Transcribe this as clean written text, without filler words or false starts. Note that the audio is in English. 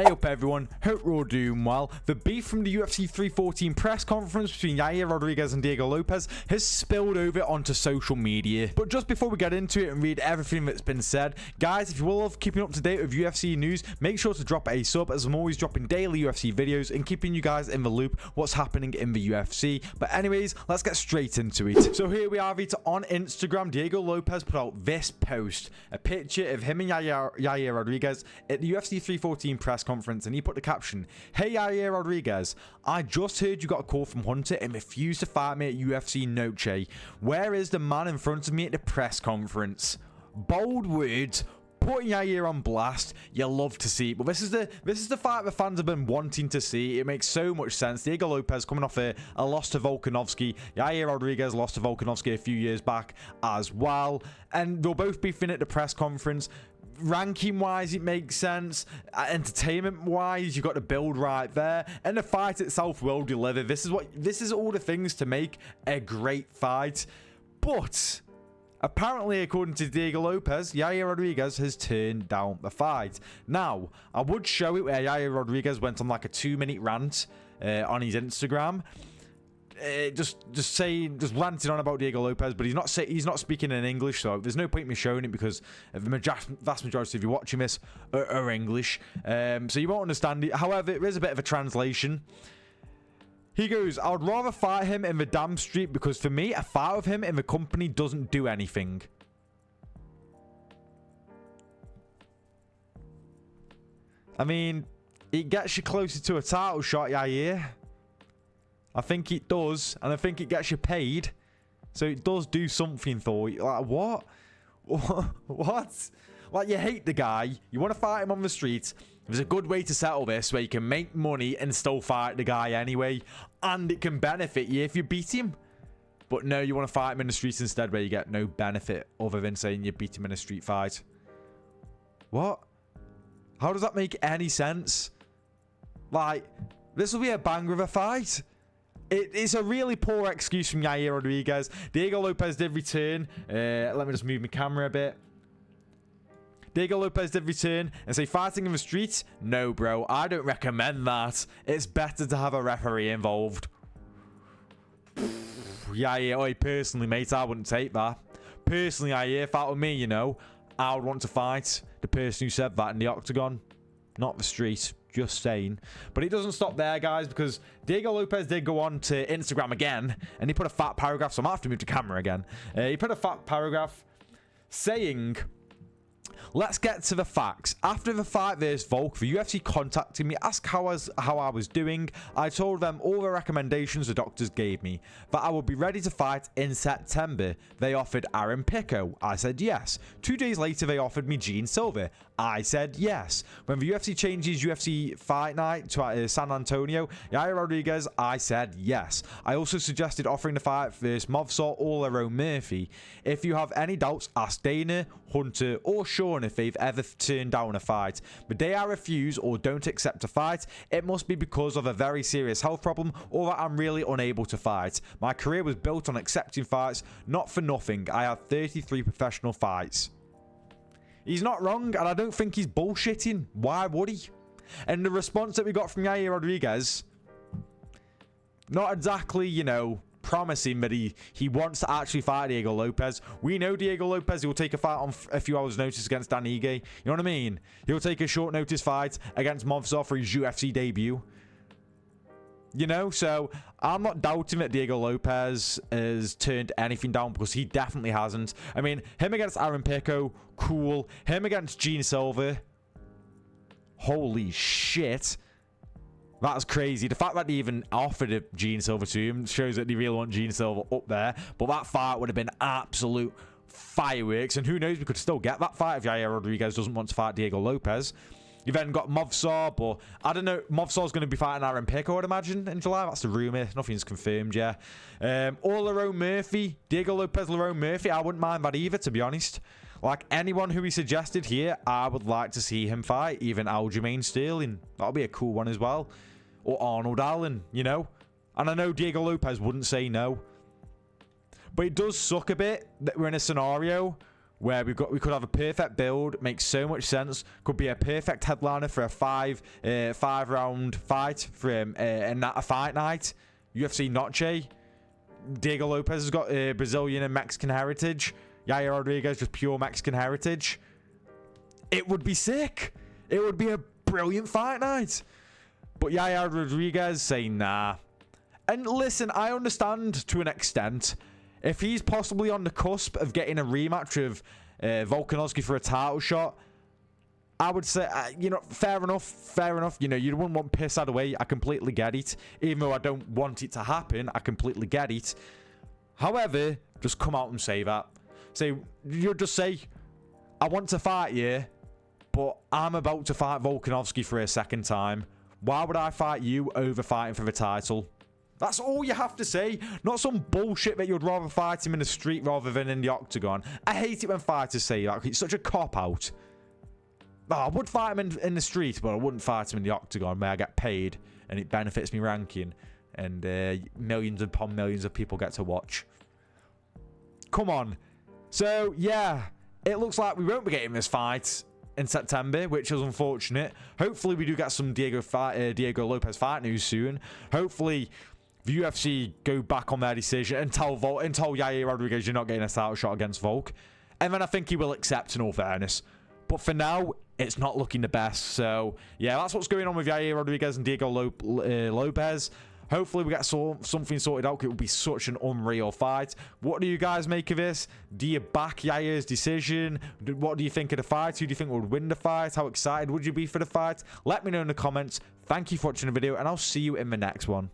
Hey up everyone, hope we're all doing well. The beef from the UFC 314 press conference between Yair Rodriguez and Diego Lopes has spilled over onto social media. But just before we get into it and read everything that's been said, guys, if you will love keeping up to date with UFC news, make sure to drop a sub, as I'm always dropping daily UFC videos and keeping you guys in the loop what's happening in the UFC. But anyways, let's get straight into it. So here we are, on Instagram. Diego Lopes put out this post, a picture of him and Yair Rodriguez at the UFC 314 press conference, and he put the caption, "Hey Yair Rodriguez, I just heard you got a call from Hunter and refused to fight me at UFC Noche. Where is the man in front of me at the press conference?" Bold words, putting Yair on blast. You love to see it, but this is the fight the fans have been wanting to see. It makes so much sense. Diego Lopes coming off a loss to Volkanovski. Yair Rodriguez lost to Volkanovski a few years back as well, and they'll both be fin at the press conference. Ranking wise, it makes sense. Entertainment wise, you got the build right there, and the fight itself will deliver. This is all the things to make a great fight. But apparently, according to Diego Lopes, Yair Rodriguez has turned down the fight. Now, I would show it where Yair Rodriguez went on like a 2-minute rant on his Instagram. Just ranting on about Diego Lopes, but he's not speaking in English, so there's no point in me showing it because the vast majority of you watching this are English, so you won't understand it. However, there is a bit of a translation. He goes, "I would rather fight him in the damn street because for me, a fight with him in the company doesn't do anything." I mean, it gets you closer to a title shot, Yair. I think it does, and I think it gets you paid. So it does do something, though. Like, what? What? Like, you hate the guy. You want to fight him on the street. There's a good way to settle this where you can make money and still fight the guy anyway. And it can benefit you if you beat him. But no, you want to fight him in the streets instead, where you get no benefit other than saying you beat him in a street fight. What? How does that make any sense? Like, this will be a banger of a fight. It's a really poor excuse from Yair Rodriguez. Diego Lopes did return. Let me just move my camera a bit. Diego Lopes did return and say, "Fighting in the streets? No, bro. I don't recommend that. It's better to have a referee involved." Yair, personally, mate, I wouldn't take that. Personally, Yair, if that were me, I would want to fight the person who said that in the octagon, not the street. Just saying. But it doesn't stop there, guys, because Diego Lopes did go on to Instagram again, and he put a fat paragraph, so I might have to move to camera again. He put a fat paragraph saying, "Let's get to the facts. After the fight versus Volk, the UFC contacted me, asked how I was doing. I told them all the recommendations the doctors gave me, that I would be ready to fight in September. They offered Aaron Pico. I said yes. 2 days later, they offered me Gene Silver. I said yes. When the UFC changes UFC fight night to San Antonio, Yair Rodriguez, I said yes. I also suggested offering the fight versus Movsar or Lerone Murphy. If you have any doubts, ask Dana, Hunter, or Sean if they've ever turned down a fight. The day I refuse or don't accept a fight, it must be because of a very serious health problem or that I'm really unable to fight. My career was built on accepting fights, not for nothing. I have 33 professional fights." He's not wrong, and I don't think he's bullshitting. Why would he? And the response that we got from Yair Rodriguez, not exactly, promising that he wants to actually fight Diego Lopes. We know Diego Lopes, he'll take a fight on a few hours' notice against Dan Ige. You know what I mean? He'll take a short notice fight against Movsar for his UFC debut. So I'm not doubting that Diego Lopes has turned anything down, because he definitely hasn't. I mean, him against Aaron Pico, cool. Him against Gene Silver, holy shit. That's crazy. The fact that they even offered a Gene Silver to him shows that they really want Gene Silver up there. But that fight would have been absolute fireworks. And who knows, we could still get that fight if Yair Rodriguez doesn't want to fight Diego Lopes. You then got Movsar, but I don't know. Movsar's going to be fighting Aaron Pico, I would imagine, in July. That's the rumor. Nothing's confirmed yet. Or Lerone Murphy. Diego Lopes, Lerone Murphy. I wouldn't mind that either, to be honest. Like, anyone who he suggested here, I would like to see him fight. Even Aljamain Sterling. That'll be a cool one as well. Or Arnold Allen, And I know Diego Lopes wouldn't say no. But it does suck a bit that we're in a scenario where we could have a perfect build, makes so much sense, could be a perfect headliner for a five round fight for a fight night. UFC Noche. Diego Lopes has got Brazilian and Mexican heritage. Yair Rodriguez just pure Mexican heritage. It would be sick. It would be a brilliant fight night. But Yair Rodriguez saying nah. And listen, I understand to an extent. If he's possibly on the cusp of getting a rematch of Volkanovski for a title shot, I would say, fair enough. You wouldn't want piss out of the way. I completely get it. Even though I don't want it to happen, I completely get it. However, just come out and say that. You'll just say, I want to fight you, but I'm about to fight Volkanovski for a second time. Why would I fight you over fighting for the title? That's all you have to say. Not some bullshit that you'd rather fight him in the street rather than in the octagon. I hate it when fighters say that. It's such a cop-out. Oh, I would fight him in the street, but I wouldn't fight him in the octagon where I get paid and it benefits me ranking. And millions upon millions of people get to watch. Come on. So, yeah. It looks like we won't be getting this fight in September, which is unfortunate. Hopefully, we do get some Diego Lopes fight news soon. Hopefully, the UFC go back on their decision and tell Yair Rodriguez you're not getting a title shot against Volk. And then I think he will accept, in all fairness. But for now, it's not looking the best. So, yeah, that's what's going on with Yair Rodriguez and Diego Lopes. Hopefully, we get something sorted out. It will be such an unreal fight. What do you guys make of this? Do you back Yair's decision? What do you think of the fight? Who do you think would win the fight? How excited would you be for the fight? Let me know in the comments. Thank you for watching the video, and I'll see you in the next one.